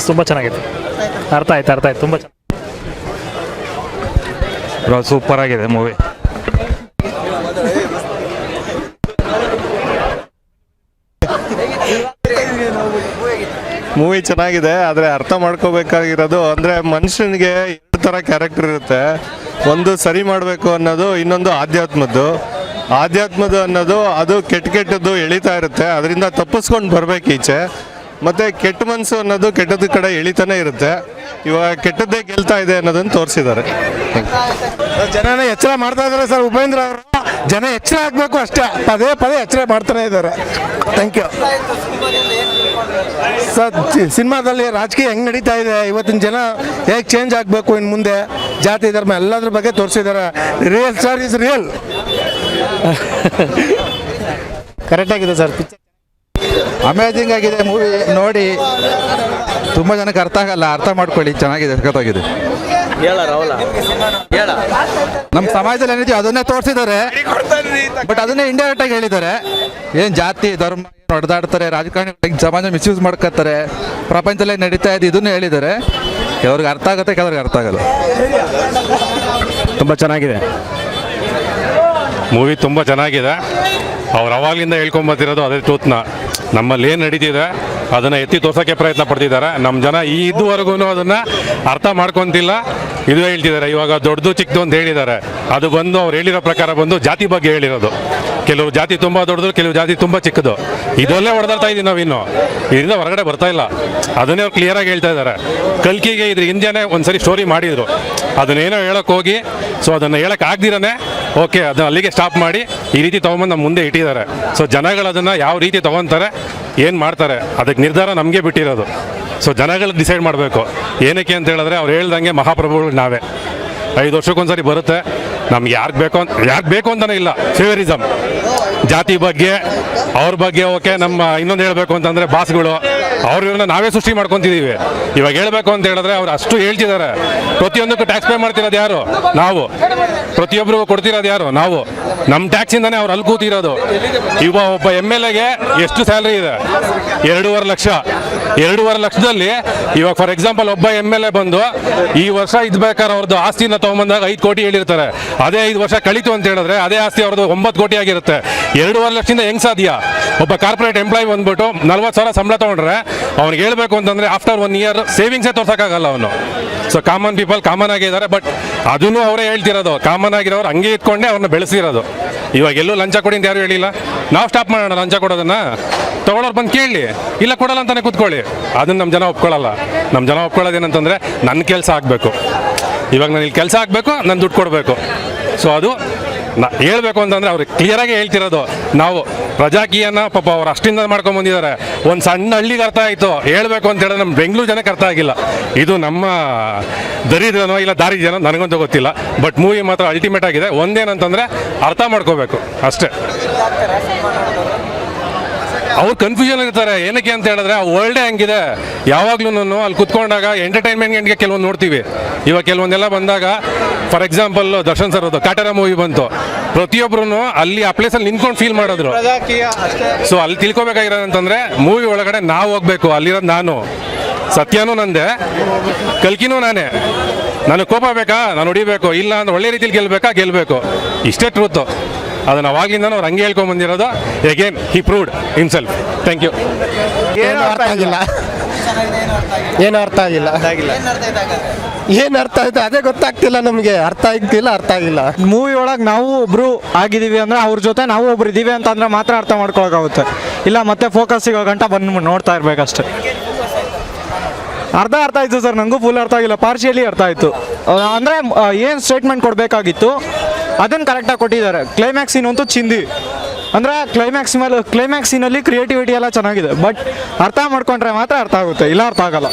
ತುಂಬ ಚೆನ್ನಾಗಿದೆ. ಅರ್ಥ ಆಯ್ತು ತುಂಬ ಚೆನ್ನಾಗಿ. ಸೂಪರ್ ಆಗಿದೆ ಮೂವಿ. ಮೂವಿ ಚೆನ್ನಾಗಿದೆ, ಆದರೆ ಅರ್ಥ ಮಾಡ್ಕೋಬೇಕಾಗಿರೋದು ಅಂದರೆ ಮನುಷ್ಯನಿಗೆ ಎರಡು ಥರ ಕ್ಯಾರೆಕ್ಟರ್ ಇರುತ್ತೆ. ಒಂದು ಸರಿ ಮಾಡಬೇಕು ಅನ್ನೋದು, ಇನ್ನೊಂದು ಆಧ್ಯಾತ್ಮದ ಅನ್ನೋದು ಅದು ಕೆಟ್ಟದ್ದು ಎಳಿತಾ ಇರುತ್ತೆ. ಅದರಿಂದ ತಪ್ಪಿಸ್ಕೊಂಡು ಬರಬೇಕು ಈಚೆ. ಮತ್ತು ಕೆಟ್ಟ ಮನಸ್ಸು ಅನ್ನೋದು ಕೆಟ್ಟದ ಕಡೆ ಎಳಿತಾನೆ ಇರುತ್ತೆ. ಇವಾಗ ಕೆಟ್ಟದ್ದೇ ಗೆಲ್ತಾ ಇದೆ ಅನ್ನೋದನ್ನು ತೋರಿಸಿದ್ದಾರೆ. ಜನನ ಎಚ್ಚರ ಮಾಡ್ತಾ ಇದ್ದಾರೆ ಸರ್ ಉಪೇಂದ್ರ ಅವರು. ಜನ ಎಚ್ಚರ ಆಗಬೇಕು ಅಷ್ಟೇ, ಪದೇ ಎಚ್ಚರ ಮಾಡ್ತಾನೆ ಇದ್ದಾರೆ. Thank you sir. ಸಿನಿಮಾದಲ್ಲಿ ರಾಜಕೀಯ ಹೆಂಗೆ ನಡೀತಾ ಇದೆ, ಇವತ್ತಿನ ಜನ ಹೇಗೆ ಚೇಂಜ್ ಆಗಬೇಕು, ಇನ್ನು ಮುಂದೆ ಜಾತಿ ಧರ್ಮ ಎಲ್ಲದ್ರ ಬಗ್ಗೆ ತೋರಿಸಿದ್ದಾರೆ. Real sir is real. ಕರೆಕ್ಟಾಗಿದೆ ಸರ್. ಪಿಕ್ಚರ್ ಅಮೇಜಿಂಗ್ ಆಗಿದೆ. ಮೂವಿ ನೋಡಿ ತುಂಬ ಜನಕ್ಕೆ ಅರ್ಥ ಆಗಲ್ಲ, ಅರ್ಥ ಮಾಡ್ಕೊಳ್ಳಿ. ಚೆನ್ನಾಗಿದೆ, ಸಖತ್ತಾಗಿದೆ. ನಮ್ಮ ಸಮಾಜದಲ್ಲಿ ಏನಿದೆಯೋ ಅದನ್ನೇ ತೋರಿಸಿದ್ದಾರೆ, ಬಟ್ ಅದನ್ನೇ ಇಂಡೈರೆಕ್ಟ್ ಆಗಿ ಹೇಳಿದ್ದಾರೆ. ಏನು ಜಾತಿ ಧರ್ಮ ಹೊಡೆದಾಡ್ತಾರೆ, ರಾಜಕಾರಣಿ ಸಮಾಜ ಮಿಸ್ಯೂಸ್ ಮಾಡ್ಕೊತಾರೆ, ಪ್ರಪಂಚದಲ್ಲೇ ನಡೀತಾ ಇದೆ, ಇದನ್ನು ಹೇಳಿದ್ದಾರೆ. ಕೆಲವ್ರಿಗೆ ಅರ್ಥ ಆಗುತ್ತೆ, ಕೆಲವ್ರಿಗೆ ಅರ್ಥ ಆಗಲ್ಲ. ತುಂಬ ಚೆನ್ನಾಗಿದೆ ಮೂವಿ, ತುಂಬ ಚೆನ್ನಾಗಿದೆ. ಅವ್ರು ಅವಾಗಲಿಂದ ಹೇಳ್ಕೊಂಬತ್ತಿರೋದು ಅದೇ ಟ್ರೂತ್ನ. ನಮ್ಮಲ್ಲಿ ಏನು ನಡೀತಿದೆ ಅದನ್ನು ಎತ್ತಿ ತೋರ್ಸೋಕ್ಕೆ ಪ್ರಯತ್ನ ಪಡ್ತಿದ್ದಾರೆ. ನಮ್ಮ ಜನ ಇದುವರೆಗೂ ಅದನ್ನು ಅರ್ಥ ಮಾಡ್ಕೊತಿಲ್ಲ. ಇದು ಹೇಳ್ತಿದ್ದಾರೆ ಇವಾಗ ದೊಡ್ಡದು ಚಿಕ್ಕದು ಅಂತ ಹೇಳಿದ್ದಾರೆ. ಅದು ಬಂದು ಅವ್ರು ಹೇಳಿರೋ ಪ್ರಕಾರ ಬಂದು ಜಾತಿ ಬಗ್ಗೆ ಹೇಳಿರೋದು. ಕೆಲವು ಜಾತಿ ತುಂಬ ದೊಡ್ಡದು, ಕೆಲವು ಜಾತಿ ತುಂಬ ಚಿಕ್ಕದು. ಇದರಲ್ಲೇ ಹೊಡೆದಾಡ್ತಾ ಇದ್ದೀವಿ ನಾವಿನ್ನು, ಇದರಿಂದ ಹೊರಗಡೆ ಬರ್ತಾ ಇಲ್ಲ. ಅದನ್ನೇ ಅವ್ರು ಕ್ಲಿಯರಾಗಿ ಹೇಳ್ತಾ ಇದ್ದಾರೆ. ಕಲ್ಕಿಗೆ ಇದ್ರ ಹಿಂದೆನೇ ಒಂದ್ಸರಿ ಸ್ಟೋರಿ ಮಾಡಿದರು, ಅದನ್ನೇನೋ ಹೇಳೋಕೆ ಹೋಗಿ ಸೊ ಅದನ್ನು ಹೇಳೋಕೆ ಆಗ್ದಿರೇ ಓಕೆ ಅದನ್ನ ಅಲ್ಲಿಗೆ ಸ್ಟಾಪ್ ಮಾಡಿ ಈ ರೀತಿ ತೊಗೊಂಬಂದು ನಮ್ಮ ಮುಂದೆ ಇಟ್ಟಿದ್ದಾರೆ. ಸೊ ಜನಗಳು ಅದನ್ನು ಯಾವ ರೀತಿ ತೊಗೊತಾರೆ, ಏನು ಮಾಡ್ತಾರೆ, ಅದಕ್ಕೆ ನಿರ್ಧಾರ ನಮಗೆ ಬಿಟ್ಟಿರೋದು. ಸೊ ಜನಗಳು ಡಿಸೈಡ್ ಮಾಡಬೇಕು. ಏನಕ್ಕೆ ಅಂತ ಹೇಳಿದ್ರೆ ಅವ್ರು ಹೇಳ್ದಂಗೆ ಮಹಾಪ್ರಭುಗಳು ನಾವೇ. 5 ವರ್ಷಕ್ಕೊಂದ್ಸರಿ ಬರುತ್ತೆ. ನಮ್ಗೆ ಯಾರಿಗೆ ಬೇಕು ಅಂತಲೇ ಇಲ್ಲ. ಫೇವರಿಸಮ್ ಜಾತಿ ಬಗ್ಗೆ ಅವ್ರ ಬಗ್ಗೆ ಓಕೆ. ನಮ್ಮ ಇನ್ನೊಂದು ಹೇಳಬೇಕು ಅಂತಂದರೆ ಬಾಸ್ಗಳು ಅವ್ರನ್ನ ನಾವೇ ಸೃಷ್ಟಿ ಮಾಡ್ಕೊತಿದ್ದೀವಿ. ಇವಾಗ ಹೇಳಬೇಕು ಅಂತ ಹೇಳಿದ್ರೆ ಅವ್ರು ಅಷ್ಟು ಹೇಳ್ತಿದ್ದಾರೆ. ಪ್ರತಿಯೊಂದಕ್ಕೂ ಟ್ಯಾಕ್ಸ್ ಪೇ ಮಾಡ್ತಿರೋದು ಯಾರು? ನಾವು. ಪ್ರತಿಯೊಬ್ಬರಿಗೂ ಕೊಡ್ತಿರೋದು ಯಾರು? ನಾವು. ನಮ್ಮ ಟ್ಯಾಕ್ಸಿಂದನೇ ಅವ್ರು ಅಲ್ಲಿ ಕೂತಿರೋದು. ಇವಾಗ ಒಬ್ಬ MLAಗೆ ಎಷ್ಟು ಸ್ಯಾಲ್ರಿ ಇದೆ? 2.5 ಲಕ್ಷ. 2.5 ಲಕ್ಷದಲ್ಲಿ ಇವಾಗ ಫಾರ್ ಎಕ್ಸಾಂಪಲ್ ಒಬ್ಬ MLA ಬಂದು ಈ ವರ್ಷ ಇದ್ಬೇಕಾದ್ರೆ ಅವ್ರದ್ದು ಆಸ್ತಿನ ತೊಗೊಂಬಂದಾಗ 5 ಕೋಟಿ ಹೇಳಿರ್ತಾರೆ. ಅದೇ 5 ವರ್ಷ ಕಳೀತು ಅಂತ ಹೇಳಿದ್ರೆ ಅದೇ ಆಸ್ತಿ ಅವ್ರದ್ದು 9 ಕೋಟಿ ಆಗಿರುತ್ತೆ. 2.5 ಲಕ್ಷದಿಂದ ಹೆಂಗೆ ಸಾಧ್ಯ? ಒಬ್ಬ ಕಾರ್ಪೊರೇಟ್ ಎಂಪ್ಲಾಯ್ ಬಂದ್ಬಿಟ್ಟು 40,000 ಸಂಬಳ ತೊಗೊಂಡ್ರೆ ಅವ್ನಿಗೆ ಹೇಳ್ಬೇಕು ಅಂತಂದರೆ ಆಫ್ಟರ್ 1 ಇಯರ್ ಸೇವಿಂಗ್ಸೇ ತೋರ್ಸೋಕ್ಕಾಗಲ್ಲ ಅವನು. ಸೊ ಕಾಮನ್ ಪೀಪಲ್ ಕಾಮನ್ ಆಗಿದ್ದಾರೆ. ಬಟ್ ಅದನ್ನು ಅವರೇ ಹೇಳ್ತಿರೋದು. ಕಾಮನ್ ಆಗಿರೋರು ಹಂಗೆ ಇಟ್ಕೊಂಡೇ ಅವ್ರನ್ನ ಬೆಳೆಸಿರೋದು. ಇವಾಗ ಎಲ್ಲೂ ಲಂಚ ಕೊಡಿ ಅಂತ ಯಾರು ಹೇಳಿಲ್ಲ. ನಾವು ಸ್ಟಾಪ್ ಮಾಡೋಣ ಲಂಚ ಕೊಡೋದನ್ನು. ತೊಗೊಳೋರು ಬಂದು ಕೇಳಲಿ, ಇಲ್ಲ ಕೊಡಲ್ಲ ಅಂತಾನೆ ಕೂತ್ಕೊಳ್ಳಿ. ಅದನ್ನು ನಮ್ಮ ಜನ ಒಪ್ಕೊಳ್ಳಲ್ಲ. ನಮ್ಮ ಜನ ಒಪ್ಕೊಳ್ಳೋದೇನಂತಂದರೆ ನನ್ನ ಕೆಲಸ ಆಗಬೇಕು. ಇವಾಗ ನಾನು ಇಲ್ಲಿ ಕೆಲಸ ಆಗಬೇಕು, ನಾನು ದುಡ್ಡು ಕೊಡಬೇಕು. ಸೊ ಅದು ಹೇಳ್ಬೇಕು ಅಂತಂದರೆ ಅವ್ರಿಗೆ ಕ್ಲಿಯರಾಗಿ ಹೇಳ್ತಿರೋದು. ನಾವು ಪ್ರಜಾಕೀಯನ ಪಾಪ ಅವ್ರು ಅಷ್ಟಿಂದ ಮಾಡ್ಕೊಂಬಂದಿದ್ದಾರೆ. ಒಂದು ಸಣ್ಣ ಹಳ್ಳಿಗೆ ಅರ್ಥ ಆಯಿತು. ಹೇಳ್ಬೇಕು ಅಂತ ಹೇಳಿದ್ರೆ ನಮ್ಮ ಬೆಂಗಳೂರು ಜನಕ್ಕೆ ಅರ್ಥ ಆಗಿಲ್ಲ. ಇದು ನಮ್ಮ ದರಿದ್ರನೋ ಇಲ್ಲ ದಾರಿ ಜನ ನನಗಂತೂ ಗೊತ್ತಿಲ್ಲ. ಬಟ್ ಮೂವಿ ಮಾತ್ರ ಅಲ್ಟಿಮೇಟ್ ಆಗಿದೆ. ಒಂದೇನಂತಂದರೆ ಅರ್ಥ ಮಾಡ್ಕೋಬೇಕು ಅಷ್ಟೇ. ಅವ್ರು ಕನ್ಫ್ಯೂಷನ್ ಇರ್ತಾರೆ. ಏನಕ್ಕೆ ಅಂತ ಹೇಳಿದ್ರೆ ಆ ವರ್ಲ್ಡೇ ಹಂಗಿದೆ. ಯಾವಾಗ್ಲೂ ಅಲ್ಲಿ ಕುತ್ಕೊಂಡಾಗ ಎಂಟರ್ಟೈನ್ಮೆಂಟ್ಗೆ ಕೆಲವೊಂದು ನೋಡ್ತೀವಿ. ಇವಾಗ ಕೆಲವೊಂದೆಲ್ಲ ಬಂದಾಗ ಫಾರ್ ಎಕ್ಸಾಂಪಲ್ ದರ್ಶನ್ ಸರ್ ಅದು ಕಾಟರ ಮೂವಿ ಬಂತು. ಪ್ರತಿಯೊಬ್ಬರು ಅಲ್ಲಿ ಆ ಪ್ಲೇಸಲ್ಲಿ ನಿಂತ್ಕೊಂಡು ಫೀಲ್ ಮಾಡಿದ್ರು. ಸೊ ಅಲ್ಲಿ ತಿಳ್ಕೊಬೇಕಾಗಿರೋದಂತಂದ್ರೆ ಮೂವಿ ಒಳಗಡೆ ನಾವು ಹೋಗ್ಬೇಕು. ಅಲ್ಲಿರೋದು ನಾನು, ಸತ್ಯನೂ ನಂದೆ, ಕಲ್ಕಿನೂ ನಾನೇ. ನನಗೆ ಕೋಪ ಬೇಕಾ, ನಾನು ಹೊಡಿಬೇಕು, ಇಲ್ಲ ಅಂದ್ರೆ ಒಳ್ಳೆ ರೀತಿಲಿ ಗೆಲ್ಲಬೇಕು. ಇಷ್ಟೇ ಟ್ರೂತು. ಅದನ್ನು ಅವಾಗಲಿಂದ ಅವ್ರು ಹಂಗೆ ಹೇಳ್ಕೊಂಡು ಬಂದಿರೋದು. Again he proved himself. Thank you. ಏನು ಅರ್ಥ ಆಗಿಲ್ಲ, ಏನು ಅರ್ಥ ಆಗಿಲ್ಲ, ಏನು ಅರ್ಥ ಆಯ್ತು ಅದೇ ಗೊತ್ತಾಗ್ತಿಲ್ಲ ನಮಗೆ. ಅರ್ಥ ಆಗಿಲ್ಲ. ಮೂವಿ ಒಳಗೆ ನಾವು ಒಬ್ರು ಆಗಿದ್ದೀವಿ ಅಂದರೆ ಅವ್ರ ಜೊತೆ ನಾವು ಒಬ್ರು ಇದ್ದೀವಿ ಅಂತಂದ್ರೆ ಮಾತ್ರ ಅರ್ಥ ಮಾಡ್ಕೊಳಕ್ಕಾಗುತ್ತೆ. ಇಲ್ಲ ಮತ್ತೆ ಫೋಕಸ್ ಸಿಗೋ ಗಂಟ ಬಂದು ನೋಡ್ತಾ ಇರ್ಬೇಕಷ್ಟೆ. ಅರ್ಥ ಆಯಿತು ಸರ್. ನನಗೂ ಫುಲ್ ಅರ್ಥ ಆಗಿಲ್ಲ, ಪಾರ್ಶಿಯಲಿ ಅರ್ಥ ಆಯಿತು. ಅಂದರೆ ಏನು ಸ್ಟೇಟ್ಮೆಂಟ್ ಕೊಡಬೇಕಾಗಿತ್ತು ಅದನ್ನು ಕರೆಕ್ಟಾಗಿ ಕೊಟ್ಟಿದ್ದಾರೆ. ಕ್ಲೈಮ್ಯಾಕ್ಸ್ ಸೀನ್ ಅಂತೂ ಚಿಂದಿ. ಅಂದರೆ ಕ್ಲೈಮ್ಯಾಕ್ಸ್ ಸೀನಲ್ಲಿ ಕ್ರಿಯೇಟಿವಿಟಿ ಎಲ್ಲ ಚೆನ್ನಾಗಿದೆ. ಬಟ್ ಅರ್ಥ ಮಾಡ್ಕೊಂಡ್ರೆ ಮಾತ್ರ ಅರ್ಥ ಆಗುತ್ತೆ, ಇಲ್ಲ ಅರ್ಥ ಆಗಲ್ಲ.